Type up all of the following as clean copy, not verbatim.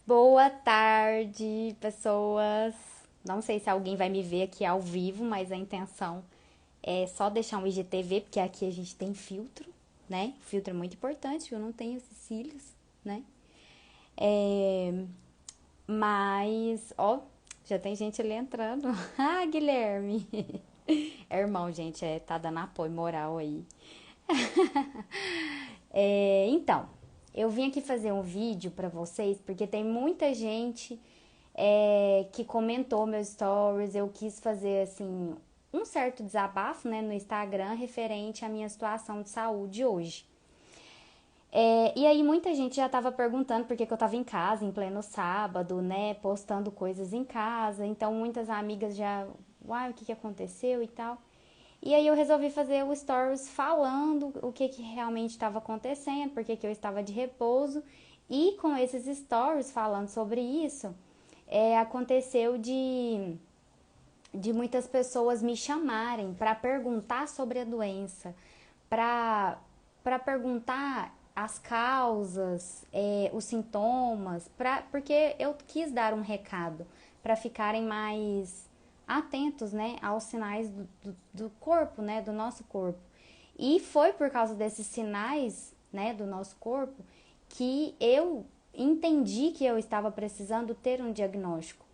Boa tarde, pessoas. Não sei se alguém vai me ver aqui ao vivo, mas a intenção é só deixar um IGTV, porque aqui a gente tem filtro, né? Filtro é muito importante, eu não tenho esses cílios, né? É, mas, ó, já tem gente ali entrando. Ah, Guilherme. É irmão, gente, tá dando apoio moral aí. Então, eu vim aqui fazer um vídeo pra vocês porque tem muita gente que comentou meus stories. Eu quis fazer assim um certo desabafo, né, no Instagram referente à minha situação de saúde hoje. E aí muita gente já tava perguntando por que que eu tava em casa em pleno sábado, né, postando coisas em casa. Então muitas amigas já, uai, o que que aconteceu e tal. E aí eu resolvi fazer o stories falando o que que realmente estava acontecendo, porque que eu estava de repouso. E com esses stories falando sobre isso, aconteceu de muitas pessoas me chamarem para perguntar sobre a doença, para perguntar as causas, os sintomas, porque eu quis dar um recado para ficarem mais atentos, né, aos sinais do corpo, né, do nosso corpo. E foi por causa desses sinais, né, do nosso corpo que eu entendi que eu estava precisando ter um diagnóstico.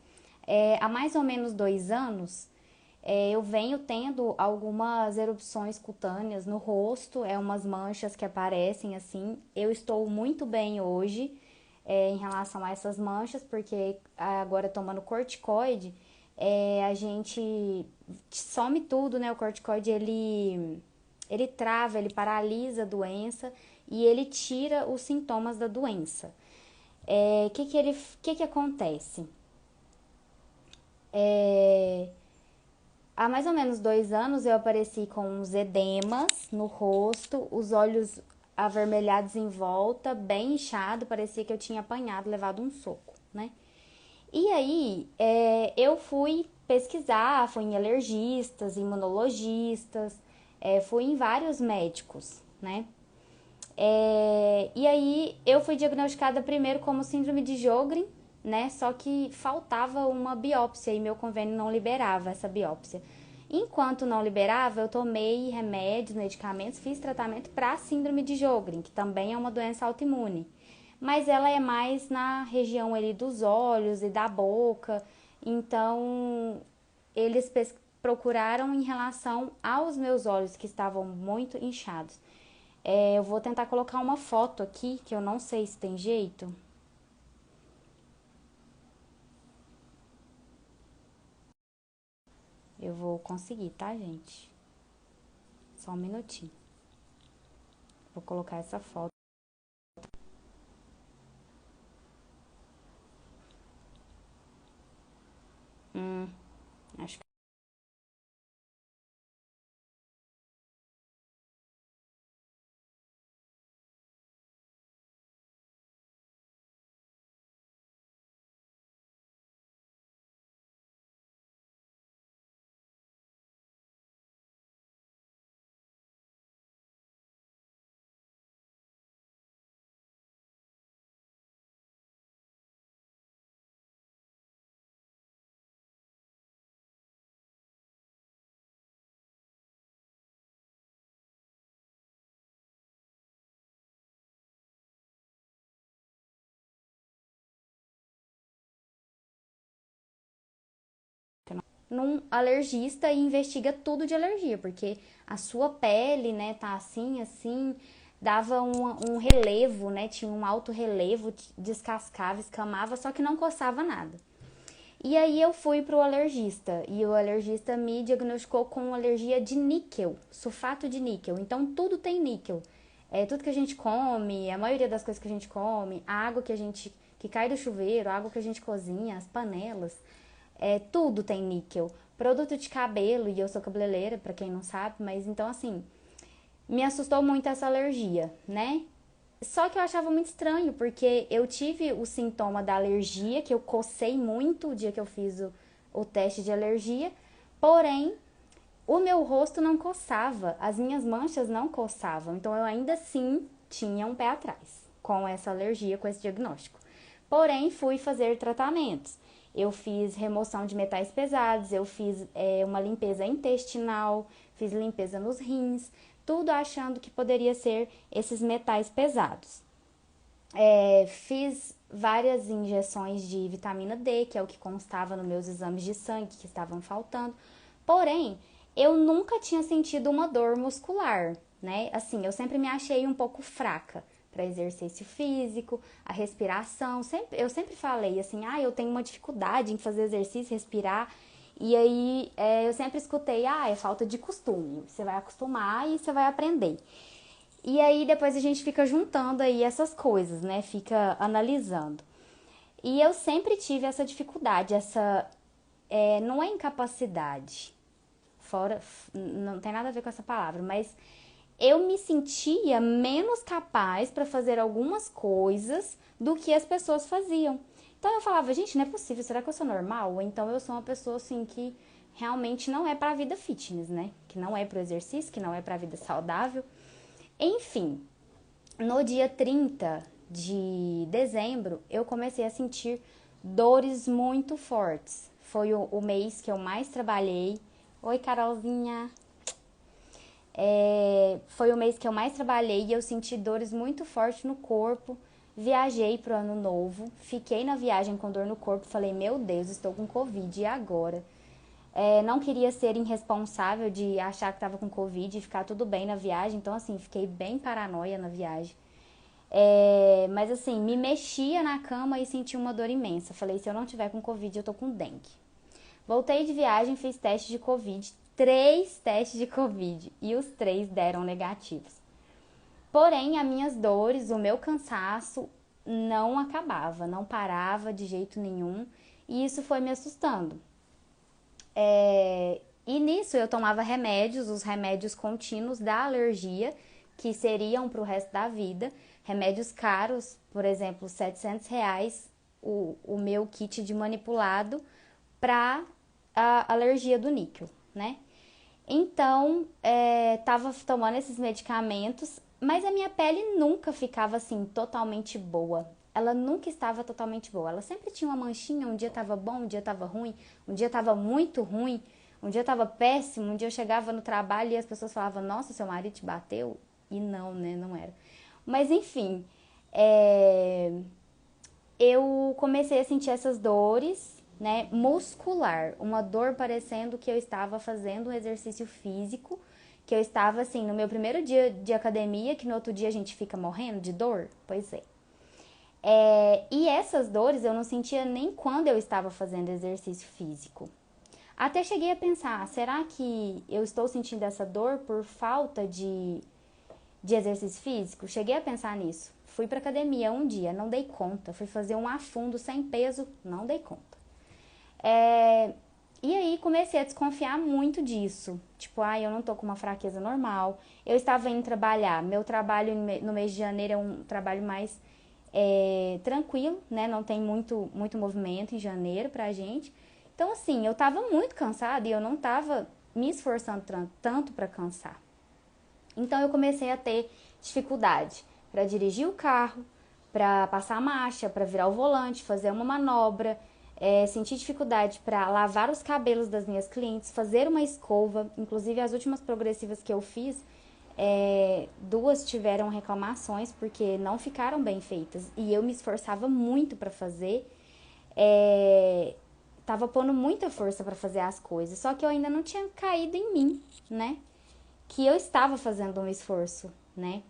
Há mais ou menos 2 anos, eu venho tendo algumas erupções cutâneas no rosto, umas manchas que aparecem assim. Eu estou muito bem hoje, em relação a essas manchas, porque agora tomando corticoide, a gente some tudo, né? O corticoide ele trava, ele paralisa a doença e ele tira os sintomas da doença. Que acontece? É, Há mais ou menos 2 anos eu apareci com uns edemas no rosto, os olhos avermelhados em volta, bem inchado, parecia que eu tinha apanhado, levado um soco, né? E aí eu fui pesquisar, fui em alergistas, imunologistas, fui em vários médicos, né? E aí eu fui diagnosticada primeiro como síndrome de Sjögren, né? Só que faltava uma biópsia e meu convênio não liberava essa biópsia. Enquanto não liberava, eu tomei remédios, medicamentos, fiz tratamento para síndrome de Sjögren, que também é uma doença autoimune. Mas ela é mais na região ali dos olhos e da boca. Então, eles procuraram em relação aos meus olhos que estavam muito inchados. Eu vou tentar colocar uma foto aqui, que eu não sei se tem jeito. Eu vou conseguir, tá, gente? Só um minutinho. Vou colocar essa foto. Acho que num alergista e investiga tudo de alergia, porque a sua pele, né, tá assim, assim, dava um relevo, né, tinha um alto relevo, descascava, escamava, só que não coçava nada. E aí eu fui pro alergista e o alergista me diagnosticou com alergia de níquel, sulfato de níquel. Então tudo tem níquel. Tudo que a gente come, a maioria das coisas que a gente come, a água que cai do chuveiro, a água que a gente cozinha, as panelas, tudo tem níquel. Produto de cabelo, e eu sou cabeleireira, pra quem não sabe, mas então assim, me assustou muito essa alergia, né? Só que eu achava muito estranho, porque eu tive o sintoma da alergia, que eu cocei muito o dia que eu fiz o teste de alergia, porém, o meu rosto não coçava, as minhas manchas não coçavam, então eu ainda assim tinha um pé atrás com essa alergia, com esse diagnóstico. Porém, fui fazer tratamentos. Eu fiz remoção de metais pesados, eu fiz uma limpeza intestinal, fiz limpeza nos rins, tudo achando que poderia ser esses metais pesados. Fiz várias injeções de vitamina D, que é o que constava nos meus exames de sangue, que estavam faltando. Porém, eu nunca tinha sentido uma dor muscular, né? Assim, eu sempre me achei um pouco fraca para exercício físico, a respiração. Eu sempre falei assim, eu tenho uma dificuldade em fazer exercício, respirar. E aí, eu sempre escutei, é falta de costume. Você vai acostumar e você vai aprender. E aí, depois a gente fica juntando aí essas coisas, né? Fica analisando. E eu sempre tive essa dificuldade, não é incapacidade, não tem nada a ver com essa palavra, mas eu me sentia menos capaz para fazer algumas coisas do que as pessoas faziam. Então eu falava, gente, não é possível, será que eu sou normal? Ou então eu sou uma pessoa assim que realmente não é para a vida fitness, né? Que não é para o exercício, que não é para a vida saudável. Enfim, no dia 30 de dezembro, eu comecei a sentir dores muito fortes. Foi o mês que eu mais trabalhei. Oi, Carolzinha! Foi o mês que eu mais trabalhei e eu senti dores muito fortes no corpo. Viajei pro ano novo, fiquei na viagem com dor no corpo, falei, meu Deus, estou com Covid, e agora? Não queria ser irresponsável de achar que estava com Covid e ficar tudo bem na viagem, então assim, fiquei bem paranoia na viagem. Mas assim, me mexia na cama e senti uma dor imensa. Falei, se eu não tiver com Covid, eu tô com dengue. Voltei de viagem, fiz teste de Covid, 3 testes de Covid, e os 3 deram negativos. Porém, as minhas dores, o meu cansaço não acabava, não parava de jeito nenhum, e isso foi me assustando. E nisso eu tomava remédios, os remédios contínuos da alergia, que seriam para o resto da vida, remédios caros, por exemplo, R$ 700, o meu kit de manipulado para a alergia do níquel, né? Então, tava tomando esses medicamentos, mas a minha pele nunca ficava assim totalmente boa. Ela nunca estava totalmente boa. Ela sempre tinha uma manchinha, um dia tava bom, um dia tava ruim, um dia tava muito ruim, um dia tava péssimo, um dia eu chegava no trabalho e as pessoas falavam, nossa, seu marido te bateu? E não, né, não era. Mas enfim, eu comecei a sentir essas dores, né, muscular, uma dor parecendo que eu estava fazendo um exercício físico, que eu estava assim, no meu primeiro dia de academia, que no outro dia a gente fica morrendo de dor, pois é. E essas dores eu não sentia nem quando eu estava fazendo exercício físico. Até cheguei a pensar, será que eu estou sentindo essa dor por falta de exercício físico? Cheguei a pensar nisso. Fui pra academia um dia, não dei conta. Fui fazer um afundo sem peso, não dei conta. E aí comecei a desconfiar muito disso. Tipo, eu não tô com uma fraqueza normal. Eu estava indo trabalhar. Meu trabalho no mês de janeiro é um trabalho mais tranquilo, né? Não tem muito movimento em janeiro pra gente. Então, assim, eu tava muito cansada e eu não tava me esforçando tanto pra cansar. Então, eu comecei a ter dificuldade para dirigir o carro, para passar a marcha, para virar o volante, fazer uma manobra, senti dificuldade para lavar os cabelos das minhas clientes, fazer uma escova. Inclusive, as últimas progressivas que eu fiz, 2 tiveram reclamações porque não ficaram bem feitas. E eu me esforçava muito para fazer, tava pondo muita força para fazer as coisas, só que eu ainda não tinha caído em mim, né? Que eu estava fazendo um esforço, né?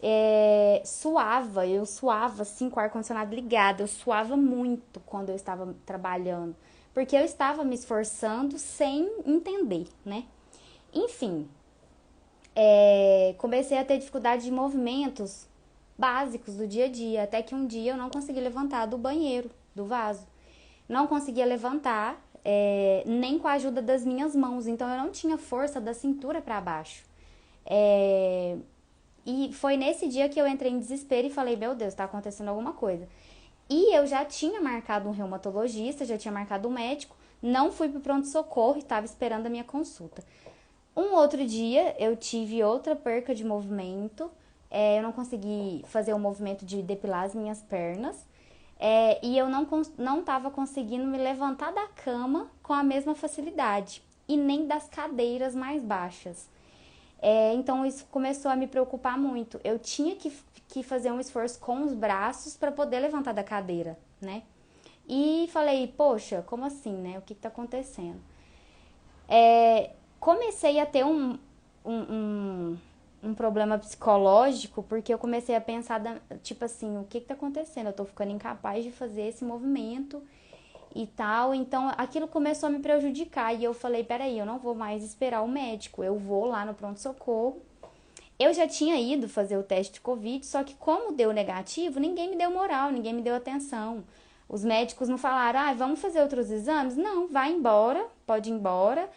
Eu suava assim com o ar-condicionado ligado, eu suava muito quando eu estava trabalhando, porque eu estava me esforçando sem entender, né? Enfim, comecei a ter dificuldade de movimentos básicos do dia a dia, até que um dia eu não consegui levantar do banheiro, do vaso. Não conseguia levantar, nem com a ajuda das minhas mãos, então eu não tinha força da cintura para baixo. E foi nesse dia que eu entrei em desespero e falei, meu Deus, tá acontecendo alguma coisa. E eu já tinha marcado um reumatologista, já tinha marcado um médico, não fui pro pronto-socorro e estava esperando a minha consulta. Um outro dia eu tive outra perca de movimento, eu não consegui fazer o movimento de depilar as minhas pernas, E eu não estava conseguindo me levantar da cama com a mesma facilidade e nem das cadeiras mais baixas. Então isso começou a me preocupar muito. Eu tinha que fazer um esforço com os braços para poder levantar da cadeira, né? E falei, poxa, como assim, né? O que está acontecendo? Comecei a ter um problema psicológico, porque eu comecei a pensar, tipo assim, o que tá acontecendo? Eu tô ficando incapaz de fazer esse movimento e tal. Então, aquilo começou a me prejudicar. E eu falei, peraí, eu não vou mais esperar o médico. Eu vou lá no pronto-socorro. Eu já tinha ido fazer o teste de Covid, só que como deu negativo, ninguém me deu moral, ninguém me deu atenção. Os médicos não falaram, vamos fazer outros exames? Não, vai embora, pode ir embora,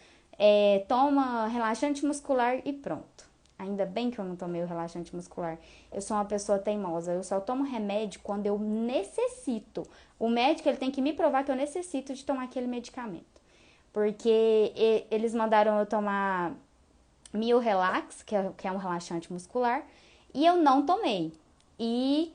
toma relaxante muscular e pronto. Ainda bem que eu não tomei o relaxante muscular. Eu sou uma pessoa teimosa, eu só tomo remédio quando eu necessito. O médico ele tem que me provar que eu necessito de tomar aquele medicamento. Porque eles mandaram eu tomar Mio-Relax, que é um relaxante muscular, e eu não tomei. E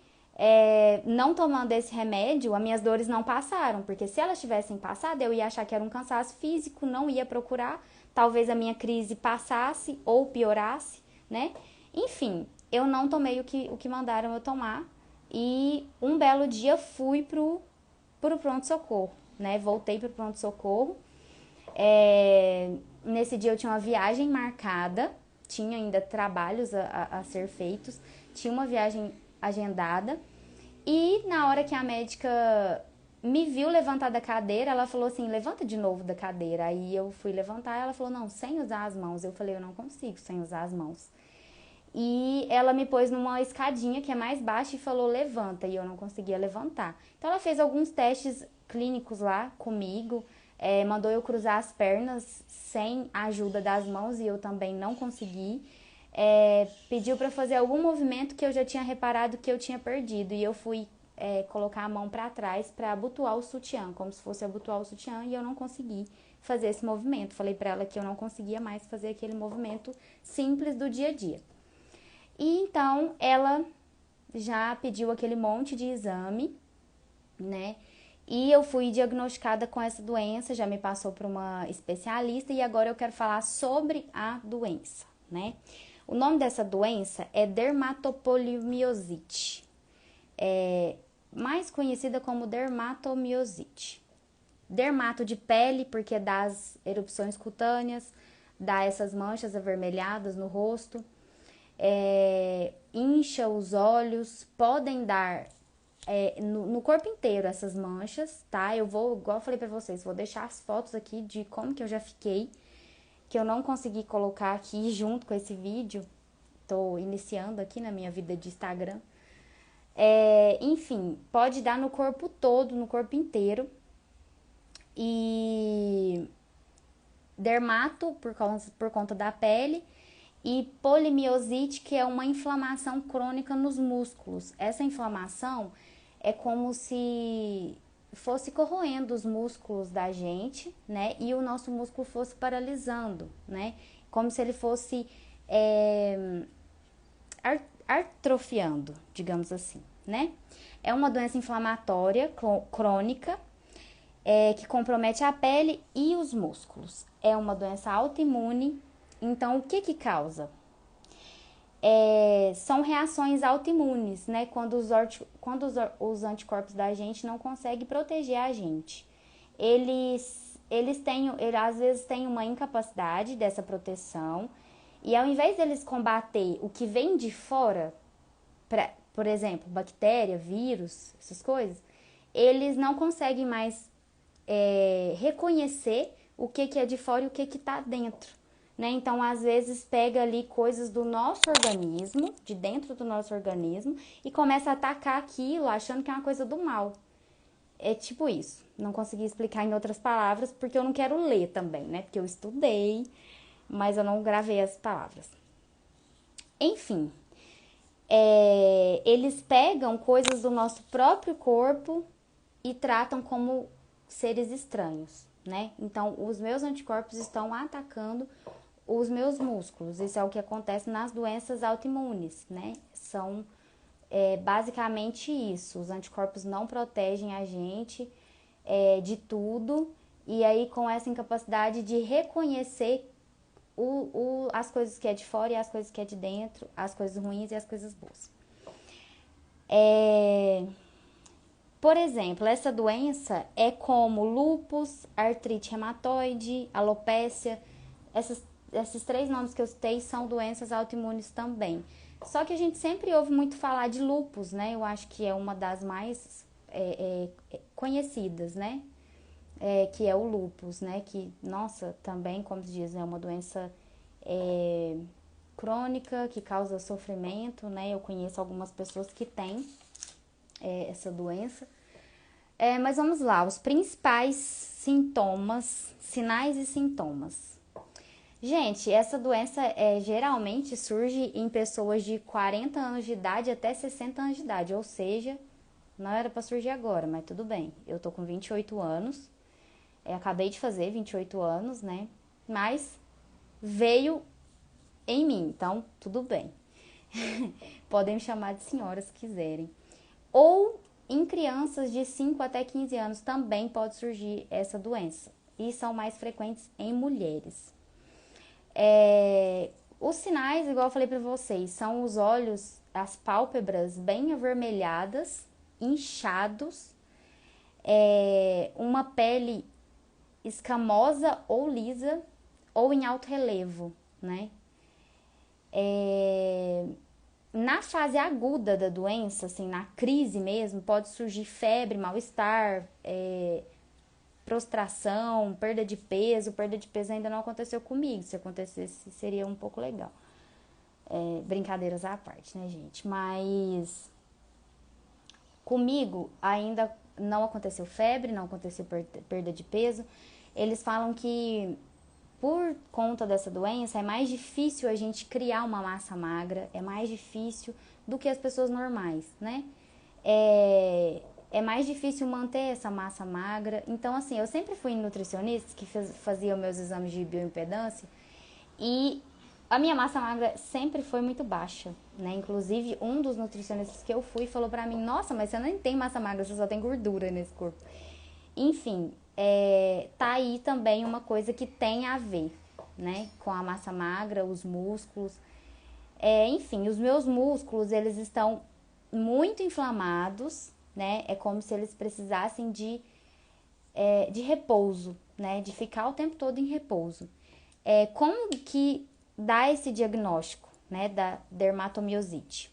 não tomando esse remédio, as minhas dores não passaram, porque se elas tivessem passado, eu ia achar que era um cansaço físico, não ia procurar, talvez a minha crise passasse ou piorasse, né? Enfim, eu não tomei o que mandaram eu tomar, e um belo dia fui pro pronto-socorro, né? Voltei pro pronto-socorro. Nesse dia eu tinha uma viagem marcada, tinha ainda trabalhos a ser feitos, tinha uma viagem agendada, e na hora que a médica me viu levantar da cadeira, ela falou assim, levanta de novo da cadeira. Aí eu fui levantar, ela falou, não, sem usar as mãos. Eu falei, eu não consigo sem usar as mãos. E ela me pôs numa escadinha que é mais baixa e falou, levanta, e eu não conseguia levantar. Então ela fez alguns testes clínicos lá comigo, mandou eu cruzar as pernas sem a ajuda das mãos e eu também não consegui. Pediu para fazer algum movimento que eu já tinha reparado que eu tinha perdido, e eu fui colocar a mão para trás para abotoar o sutiã, como se fosse abotoar o sutiã, e eu não consegui fazer esse movimento. Falei para ela que eu não conseguia mais fazer aquele movimento simples do dia a dia. E então ela já pediu aquele monte de exame, né? E eu fui diagnosticada com essa doença, já me passou para uma especialista, e agora eu quero falar sobre a doença, né? O nome dessa doença é dermatopolimiosite, mais conhecida como dermatomiosite. Dermato de pele, porque dá as erupções cutâneas, dá essas manchas avermelhadas no rosto, incha os olhos, podem dar no corpo inteiro essas manchas, tá? Eu vou, igual eu falei pra vocês, vou deixar as fotos aqui de como que eu já fiquei, que eu não consegui colocar aqui junto com esse vídeo. Tô iniciando aqui na minha vida de Instagram. Enfim, pode dar no corpo todo, no corpo inteiro. E dermato, por conta da pele, e polimiosite, que é uma inflamação crônica nos músculos. Essa inflamação é como se fosse corroendo os músculos da gente, né? E o nosso músculo fosse paralisando, né? Como se ele fosse atrofiando, digamos assim, né? É uma doença inflamatória crônica, que compromete a pele e os músculos. É uma doença autoimune. Então, o que causa? São reações autoimunes, né? Quando os anticorpos da gente não conseguem proteger a gente. Eles às vezes têm uma incapacidade dessa proteção, e ao invés deles combater o que vem de fora, por exemplo, bactéria, vírus, essas coisas, eles não conseguem mais reconhecer o que é de fora e o que está dentro, né? Então, às vezes, pega ali coisas do nosso organismo, de dentro do nosso organismo, e começa a atacar aquilo, achando que é uma coisa do mal. É tipo isso. Não consegui explicar em outras palavras, porque eu não quero ler também, né? Porque eu estudei, mas eu não gravei as palavras. Enfim, eles pegam coisas do nosso próprio corpo e tratam como seres estranhos, né? Então, os meus anticorpos estão atacando os meus músculos. Isso é o que acontece nas doenças autoimunes, né? São é basicamente isso. Os anticorpos não protegem a gente de tudo. E aí, com essa incapacidade de reconhecer as coisas que é de fora e as coisas que é de dentro, as coisas ruins e as coisas boas. Por exemplo, essa doença é como lúpus, artrite reumatoide, alopécia. Esses 3 nomes que eu citei são doenças autoimunes também. Só que a gente sempre ouve muito falar de lúpus, né? Eu acho que é uma das mais conhecidas, né? Que é o lúpus, né? Que, nossa, também, como se diz, é uma doença crônica que causa sofrimento, né? Eu conheço algumas pessoas que têm essa doença. Mas vamos lá, os principais sintomas, sinais e sintomas. Gente, essa doença geralmente surge em pessoas de 40 anos de idade até 60 anos de idade, ou seja, não era para surgir agora, mas tudo bem. Eu tô com 28 anos, acabei de fazer 28 anos, né? Mas veio em mim, então tudo bem. Podem me chamar de senhora se quiserem. Ou em crianças de 5 até 15 anos também pode surgir essa doença. E são mais frequentes em mulheres. Os sinais, igual eu falei para vocês, são os olhos, as pálpebras bem avermelhadas, inchados, uma pele escamosa ou lisa, ou em alto relevo, né? Na fase aguda da doença, assim, na crise mesmo, pode surgir febre, mal-estar, prostração, perda de peso. Perda de peso ainda não aconteceu comigo. Se acontecesse, seria um pouco legal. Brincadeiras à parte, né, gente? Mas comigo ainda não aconteceu febre, não aconteceu perda de peso. Eles falam que por conta dessa doença é mais difícil a gente criar uma massa magra, é mais difícil do que as pessoas normais, né? É mais difícil manter essa massa magra. Então, assim, eu sempre fui nutricionista que fazia meus exames de bioimpedância e a minha massa magra sempre foi muito baixa, né? Inclusive, um dos nutricionistas que eu fui falou pra mim: nossa, mas você não tem massa magra, você só tem gordura nesse corpo. Enfim, tá aí também uma coisa que tem a ver, né? Com a massa magra, os músculos. Enfim, os meus músculos, eles estão muito inflamados, né? É como se eles precisassem de repouso, né? De ficar o tempo todo em repouso. Como que dá esse diagnóstico, né? Da dermatomiosite?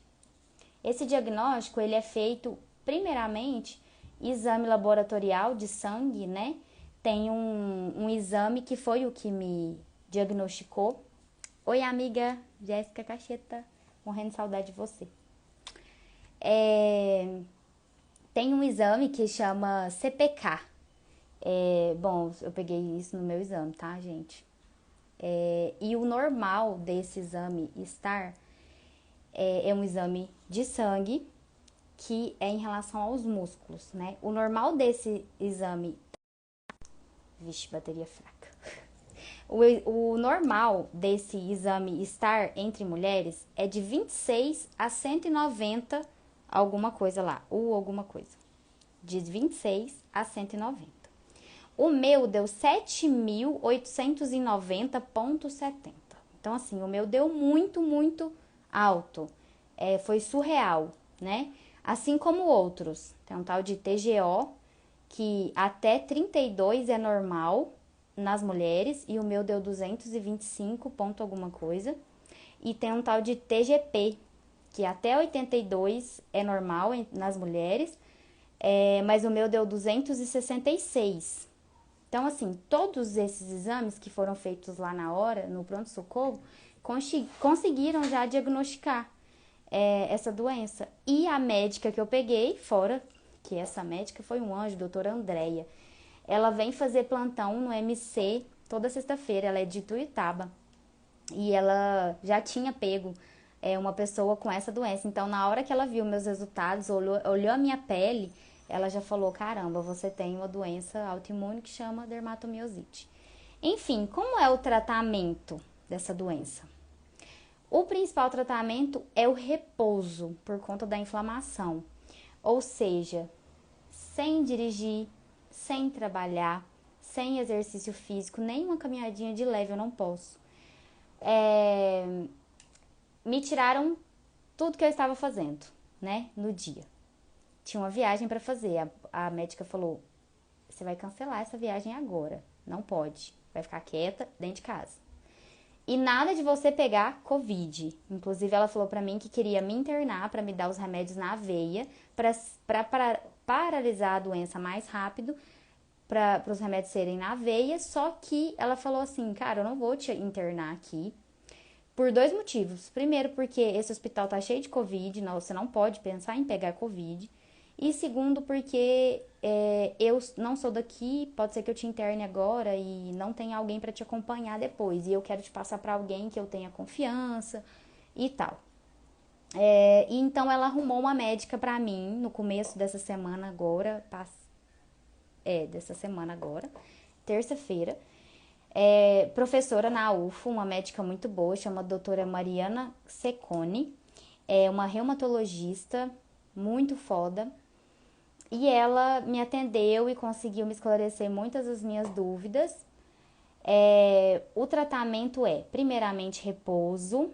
Esse diagnóstico, ele é feito, primeiramente, exame laboratorial de sangue, né? Tem um exame que foi o que me diagnosticou. Oi, amiga Jéssica Cacheta, morrendo de saudade de você. Tem um exame que chama CPK. Bom, eu peguei isso no meu exame, tá, gente? E o normal desse exame STAR é um exame de sangue que é em relação aos músculos, né? O normal desse exame... Vixe, bateria fraca. O normal desse exame STAR entre mulheres é de 26 a 190 alguma coisa lá, ou alguma coisa. De 26 a 190. O meu deu 7.890,70. Então, assim, o meu deu muito, muito alto. Foi surreal, né? Assim como outros. Tem um tal de TGO, que até 32 é normal nas mulheres, e o meu deu 225 ponto alguma coisa. E tem um tal de TGP, que até 82 é normal nas mulheres, mas o meu deu 266. Então, assim, todos esses exames que foram feitos lá na hora, no pronto-socorro, conseguiram já diagnosticar essa doença. E a médica que eu peguei, fora que essa médica foi um anjo, doutora Andréia, ela vem fazer plantão no MC toda sexta-feira, ela é de Ituiutaba. E ela já tinha pego uma pessoa com essa doença. Então, na hora que ela viu meus resultados, olhou a minha pele, ela já falou: caramba, você tem uma doença autoimune que chama dermatomiosite. Enfim, como é o tratamento dessa doença? O principal tratamento é o repouso por conta da inflamação, ou seja, sem dirigir, sem trabalhar, sem exercício físico, nem uma caminhadinha de leve eu não posso. Me tiraram tudo que eu estava fazendo, né, no dia. Tinha uma viagem para fazer, a médica falou, você vai cancelar essa viagem agora, não pode, vai ficar quieta dentro de casa. E nada de você pegar Covid. Inclusive, ela falou pra mim que queria me internar pra me dar os remédios na veia, pra paralisar a doença mais rápido, para os remédios serem na veia. Só que ela falou assim, cara, eu não vou te internar aqui por dois motivos. Primeiro, porque esse hospital tá cheio de Covid, não, você não pode pensar em pegar Covid. E segundo, porque eu não sou daqui, pode ser que eu te interne agora e não tenha alguém para te acompanhar depois. E eu quero te passar para alguém que eu tenha confiança e tal. E então ela arrumou uma médica para mim no começo dessa semana agora, terça-feira. Professora na UFO, uma médica muito boa, chama doutora Mariana Secone. É uma reumatologista muito foda. E ela me atendeu e conseguiu me esclarecer muitas das minhas dúvidas. O tratamento é, primeiramente, repouso.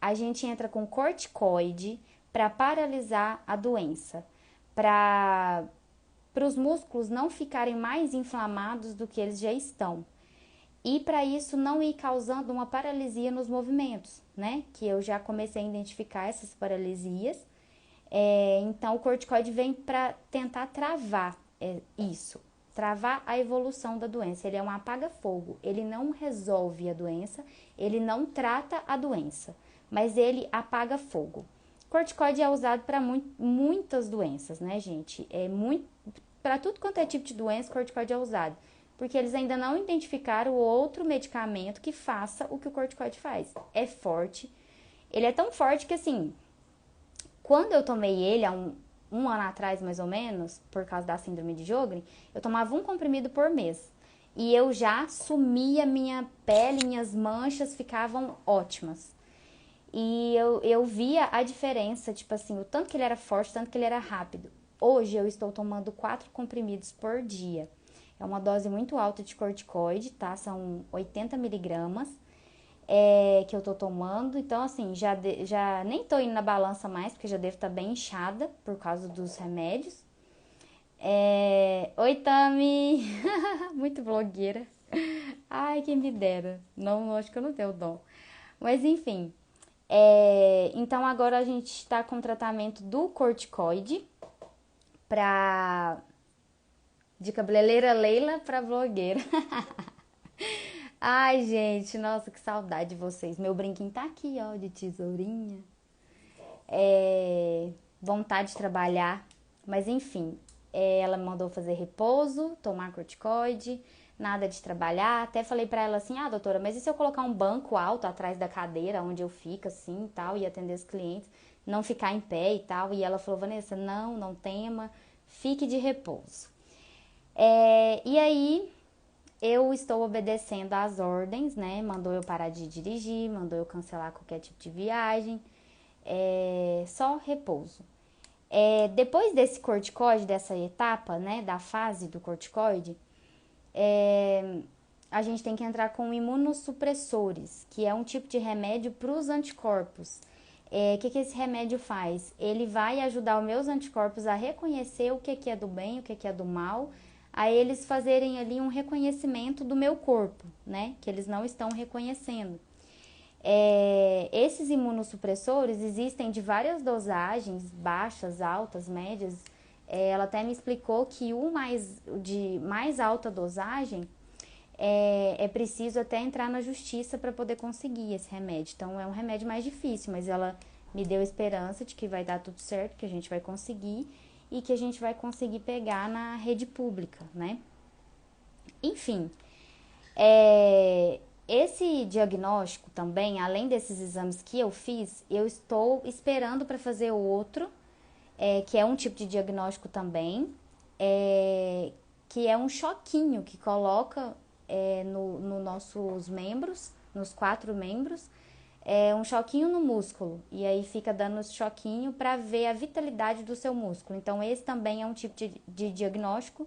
A gente entra com corticoide para paralisar a doença, para os músculos não ficarem mais inflamados do que eles já estão. E para isso não ir causando uma paralisia nos movimentos, né? Que eu já comecei a identificar essas paralisias. Então, o corticoide vem para tentar travar isso, travar a evolução da doença. Ele é um apaga-fogo, ele não resolve a doença, ele não trata a doença, mas ele apaga fogo. Corticoide é usado para muitas doenças, né, gente? Para tudo quanto é tipo de doença, corticoide é usado, porque eles ainda não identificaram outro medicamento que faça o que o corticoide faz. É forte, ele é tão forte que assim, quando eu tomei ele há um ano atrás, mais ou menos, por causa da síndrome de Sjögren, eu tomava um comprimido por mês. E eu já sumia minha pele, minhas manchas ficavam ótimas. E eu via a diferença, tipo assim, o tanto que ele era forte, o tanto que ele era rápido. Hoje eu estou tomando 4 comprimidos por dia. É uma dose muito alta de corticoide, tá? São 80 miligramas. Que eu tô tomando, então assim, já nem tô indo na balança mais, porque já devo estar bem inchada por causa dos remédios. Oi, Tami! Muito blogueira. Ai, quem me dera. Não, acho que eu não tenho dom. Mas enfim, então agora a gente está com o tratamento do corticoide pra... de cabeleireira Leila pra blogueira. Ai, gente, nossa, que saudade de vocês. Meu brinquinho tá aqui, ó, de tesourinha. Vontade de trabalhar. Mas enfim, ela me mandou fazer repouso, tomar corticoide, nada de trabalhar. Até falei pra ela assim, doutora, mas e se eu colocar um banco alto atrás da cadeira, onde eu fico assim e tal, e atender os clientes, não ficar em pé e tal? E ela falou, Vanessa, não tema, fique de repouso. E aí... eu estou obedecendo às ordens, né? Mandou eu parar de dirigir, mandou eu cancelar qualquer tipo de viagem. Só repouso. Depois desse corticoide, dessa etapa, né? Da fase do corticoide, a gente tem que entrar com imunossupressores, que é um tipo de remédio para os anticorpos. O que esse remédio faz? Ele vai ajudar os meus anticorpos a reconhecer o que é do bem, o que é do mal, a eles fazerem ali um reconhecimento do meu corpo, né? Que eles não estão reconhecendo. Esses imunossupressores existem de várias dosagens, baixas, altas, médias. Ela até me explicou que de mais alta dosagem é preciso até entrar na justiça para poder conseguir esse remédio. Então é um remédio mais difícil, mas ela me deu esperança de que vai dar tudo certo, que a gente vai conseguir e que a gente vai conseguir pegar na rede pública, né? Enfim, esse diagnóstico também, além desses exames que eu fiz, eu estou esperando para fazer outro, que é um tipo de diagnóstico também, que é um choquinho que coloca nos nossos membros, nos 4 membros, um choquinho no músculo. E aí fica dando esse choquinho para ver a vitalidade do seu músculo. Então, esse também é um tipo de diagnóstico,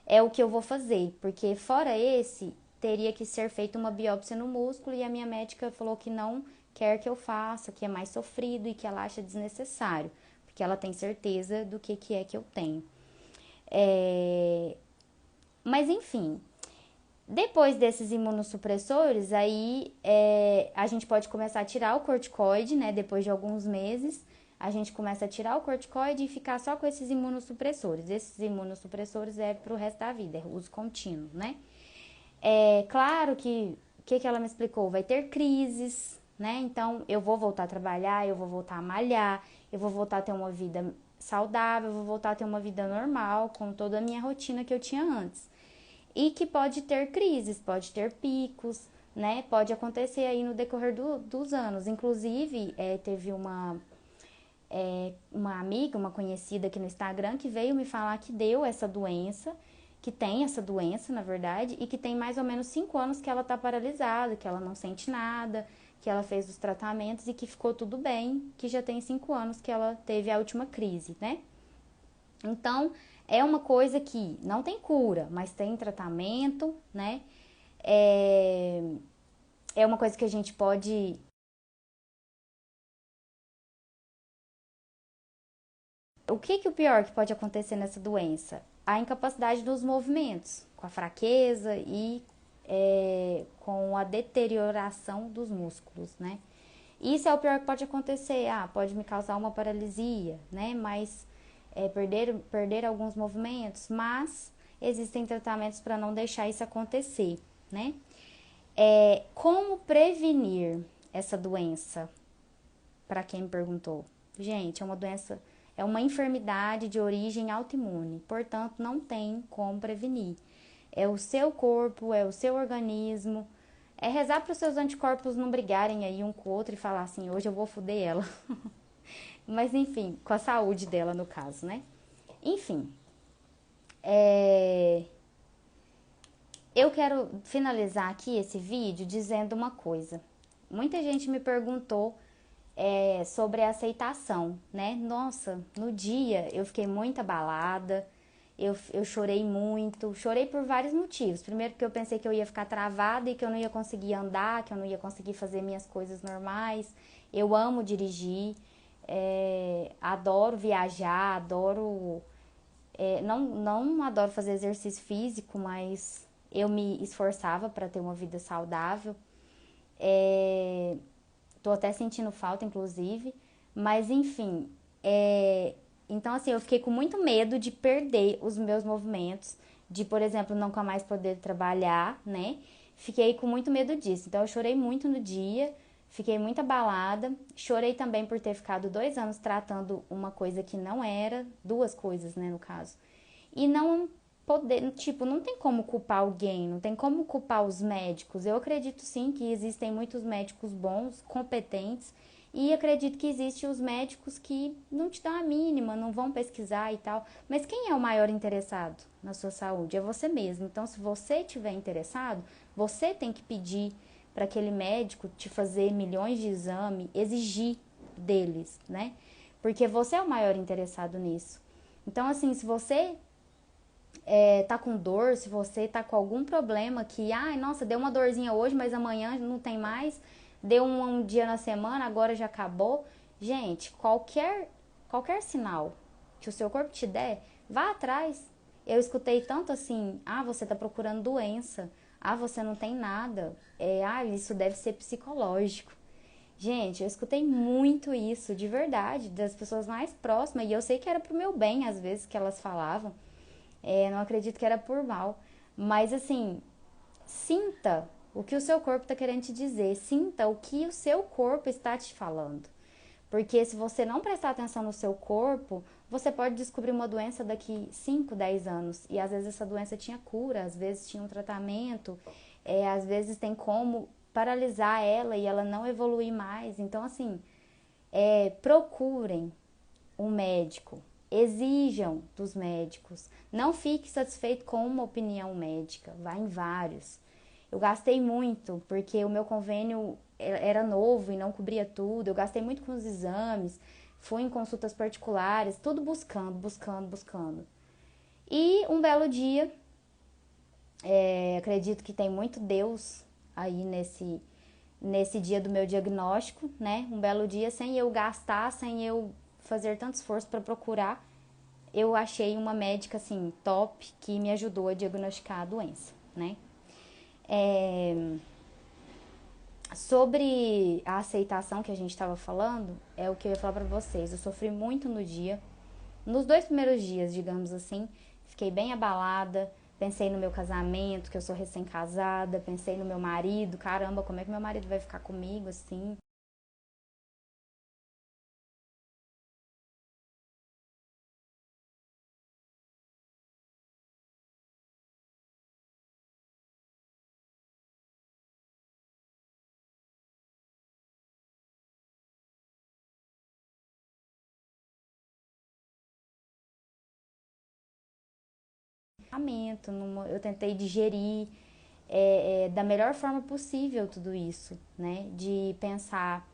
é o que eu vou fazer. Porque fora esse, teria que ser feita uma biópsia no músculo e a minha médica falou que não quer que eu faça, que é mais sofrido e que ela acha desnecessário. Porque ela tem certeza do que é que eu tenho. Mas enfim, depois desses imunossupressores, aí a gente pode começar a tirar o corticoide, né? Depois de alguns meses, a gente começa a tirar o corticoide e ficar só com esses imunossupressores. Esses imunossupressores é pro resto da vida, é uso contínuo, né? É claro que, o que ela me explicou? Vai ter crises, né? Então, eu vou voltar a trabalhar, eu vou voltar a malhar, eu vou voltar a ter uma vida saudável, eu vou voltar a ter uma vida normal, com toda a minha rotina que eu tinha antes. E que pode ter crises, pode ter picos, né? Pode acontecer aí no decorrer dos anos. Inclusive, teve uma amiga, uma conhecida aqui no Instagram, que veio me falar que deu essa doença, que tem essa doença, na verdade, e que tem mais ou menos 5 anos que ela tá paralisada, que ela não sente nada, que ela fez os tratamentos e que ficou tudo bem, que já tem 5 anos que ela teve a última crise, né? Então, é uma coisa que não tem cura, mas tem tratamento, né? É, é uma coisa que a gente pode. O que o pior que pode acontecer nessa doença? A incapacidade dos movimentos, com a fraqueza e com a deterioração dos músculos, né? Isso é o pior que pode acontecer. Ah, pode me causar uma paralisia, né? Mas perder alguns movimentos, mas existem tratamentos para não deixar isso acontecer, né? Como prevenir essa doença? Para quem me perguntou. Gente, é uma doença, é uma enfermidade de origem autoimune, portanto, não tem como prevenir. É o seu corpo, é o seu organismo. É rezar para os seus anticorpos não brigarem aí um com o outro e falar assim, hoje eu vou foder ela. Mas enfim, com a saúde dela no caso, né? Enfim, eu quero finalizar aqui esse vídeo dizendo uma coisa. Muita gente me perguntou sobre a aceitação, né? Nossa, no dia eu fiquei muito abalada, eu chorei muito, chorei por vários motivos. Primeiro porque eu pensei que eu ia ficar travada e que eu não ia conseguir andar, que eu não ia conseguir fazer minhas coisas normais. Eu amo dirigir, adoro viajar, adoro não adoro fazer exercício físico, mas eu me esforçava para ter uma vida saudável. Tô até sentindo falta, inclusive. Mas, enfim. Então, assim, eu fiquei com muito medo de perder os meus movimentos. De, por exemplo, nunca mais poder trabalhar, né? Fiquei com muito medo disso. Então, eu chorei muito no dia. Fiquei muito abalada. Chorei também por ter ficado 2 anos tratando uma coisa que não era. 2 coisas, né, no caso. E não poder, tipo, não tem como culpar alguém, não tem como culpar os médicos. Eu acredito sim que existem muitos médicos bons, competentes, e acredito que existem os médicos que não te dão a mínima, não vão pesquisar e tal. Mas quem é o maior interessado na sua saúde? É você mesmo. Então, se você estiver interessado, você tem que pedir para aquele médico te fazer milhões de exames, exigir deles, né? Porque você é o maior interessado nisso. Então, assim, se você tá com dor, se você tá com algum problema que, ai, nossa, deu uma dorzinha hoje, mas amanhã não tem mais, deu um dia na semana, agora já acabou. Gente, qualquer sinal que o seu corpo te der, vá atrás. Eu escutei tanto assim, ah, você tá procurando doença, ah, você não tem nada, isso deve ser psicológico. Gente, eu escutei muito isso, de verdade, das pessoas mais próximas, e eu sei que era pro meu bem, às vezes, que elas falavam. Não acredito que era por mal. Mas assim, sinta o que o seu corpo está querendo te dizer. Sinta o que o seu corpo está te falando. Porque se você não prestar atenção no seu corpo, você pode descobrir uma doença daqui 5, 10 anos. E às vezes essa doença tinha cura, às vezes tinha um tratamento, às vezes tem como paralisar ela e ela não evoluir mais. Então, assim, procurem um médico, exijam dos médicos, não fique satisfeito com uma opinião médica, vá em vários. Eu gastei muito, porque o meu convênio era novo e não cobria tudo. Eu gastei muito com os exames, fui em consultas particulares, tudo buscando. E um belo dia, acredito que tem muito Deus aí nesse dia do meu diagnóstico, né? Um belo dia, sem eu gastar, sem eu fazer tanto esforço para procurar, eu achei uma médica assim top que me ajudou a diagnosticar a doença, né? Sobre a aceitação que a gente estava falando, é o que eu ia falar para vocês. Eu sofri muito no dia, nos 2 primeiros dias, digamos assim, fiquei bem abalada. Pensei no meu casamento, que eu sou recém-casada, pensei no meu marido, caramba, como é que meu marido vai ficar comigo assim? Eu tentei digerir da melhor forma possível tudo isso, né? De pensar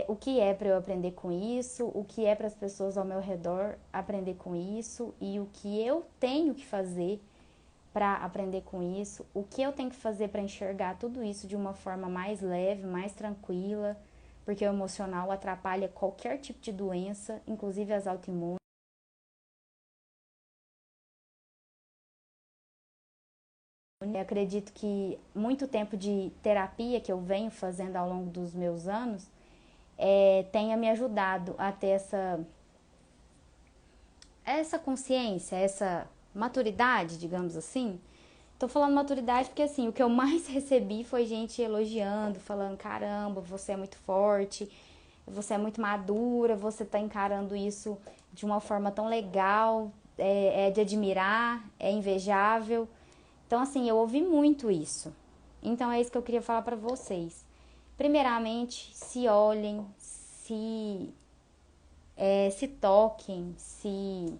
o que é para eu aprender com isso, o que é para as pessoas ao meu redor aprender com isso e o que eu tenho que fazer para aprender com isso, o que eu tenho que fazer para enxergar tudo isso de uma forma mais leve, mais tranquila, porque o emocional atrapalha qualquer tipo de doença, inclusive as autoimunes. Eu acredito que muito tempo de terapia que eu venho fazendo ao longo dos meus anos tenha me ajudado a ter essa consciência, essa maturidade, digamos assim. Tô falando maturidade porque, assim, o que eu mais recebi foi gente elogiando, falando: caramba, você é muito forte, você é muito madura, você tá encarando isso de uma forma tão legal, é de admirar, é invejável. Então, assim, eu ouvi muito isso. Então, é isso que eu queria falar pra vocês. Primeiramente, se olhem, se toquem, se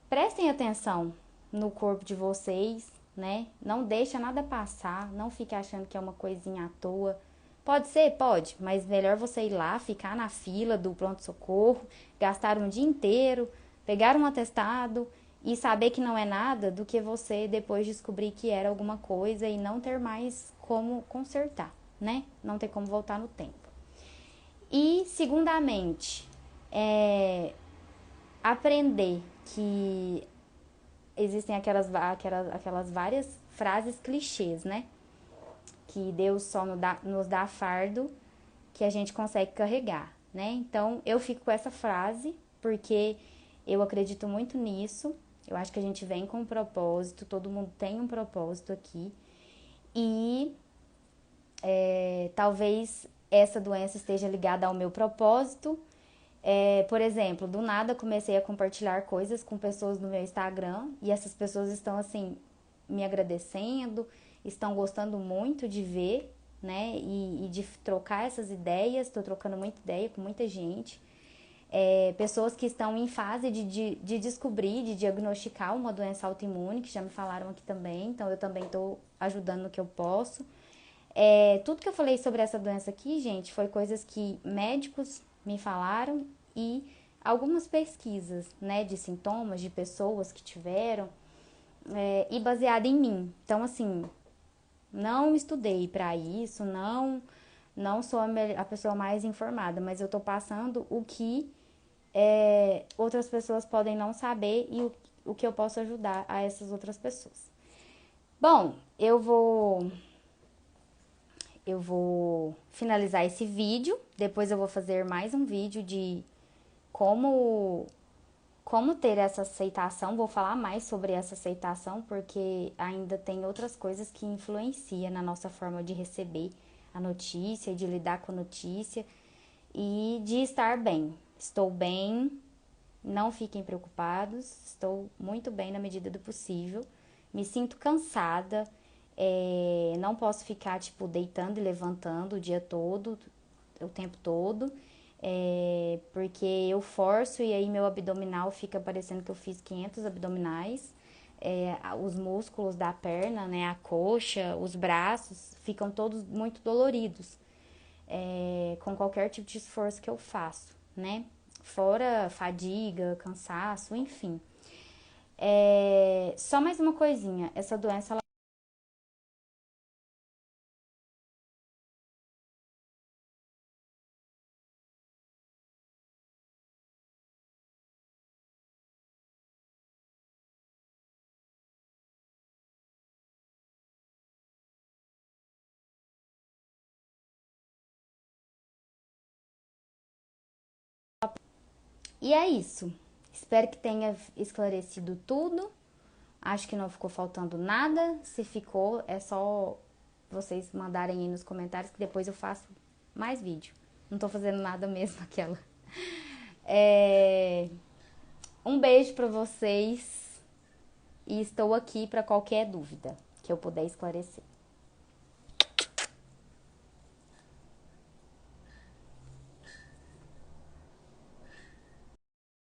prestem atenção no corpo de vocês, né? Não deixa nada passar, não fique achando que é uma coisinha à toa. Pode ser, pode, mas melhor você ir lá, ficar na fila do pronto-socorro, gastar um dia inteiro, pegar um atestado e saber que não é nada, do que você depois descobrir que era alguma coisa e não ter mais como consertar, né? Não ter como voltar no tempo. E, segundamente, aprender que existem aquelas várias frases clichês, né? Que Deus só nos dá fardo que a gente consegue carregar, né? Então, eu fico com essa frase porque eu acredito muito nisso. Eu acho que a gente vem com um propósito, todo mundo tem um propósito aqui. E talvez essa doença esteja ligada ao meu propósito. Por exemplo, do nada comecei a compartilhar coisas com pessoas no meu Instagram e essas pessoas estão assim me agradecendo, estão gostando muito de ver, né? E de trocar essas ideias. Estou trocando muita ideia com muita gente. Pessoas que estão em fase de descobrir, de diagnosticar uma doença autoimune, que já me falaram aqui também, então eu também estou ajudando no que eu posso. Tudo que eu falei sobre essa doença aqui, gente, foi coisas que médicos me falaram e algumas pesquisas, né, de sintomas de pessoas que tiveram e baseada em mim. Então, assim, não estudei para isso, não sou a pessoa mais informada, mas eu tô passando o que outras pessoas podem não saber e o que eu posso ajudar a essas outras pessoas. Bom, eu vou finalizar esse vídeo. Depois eu vou fazer mais um vídeo de como como ter essa aceitação. Vou falar mais sobre essa aceitação porque ainda tem outras coisas que influenciam na nossa forma de receber a notícia, de lidar com a notícia e de estar bem. Estou bem, não fiquem preocupados, estou muito bem na medida do possível. Me sinto cansada, não posso ficar tipo deitando e levantando o dia todo, o tempo todo, porque eu forço e aí meu abdominal fica parecendo que eu fiz 500 abdominais. os músculos da perna, né, a coxa, os braços, ficam todos muito doloridos, com qualquer tipo de esforço que eu faço, né? Fora fadiga, cansaço, enfim. Só mais uma coisinha, essa doença, ela E é isso. Espero que tenha esclarecido tudo. Acho que não ficou faltando nada. Se ficou, é só vocês mandarem aí nos comentários que depois eu faço mais vídeo. Não tô fazendo nada mesmo aquela. É... Um beijo pra vocês e estou aqui para qualquer dúvida que eu puder esclarecer.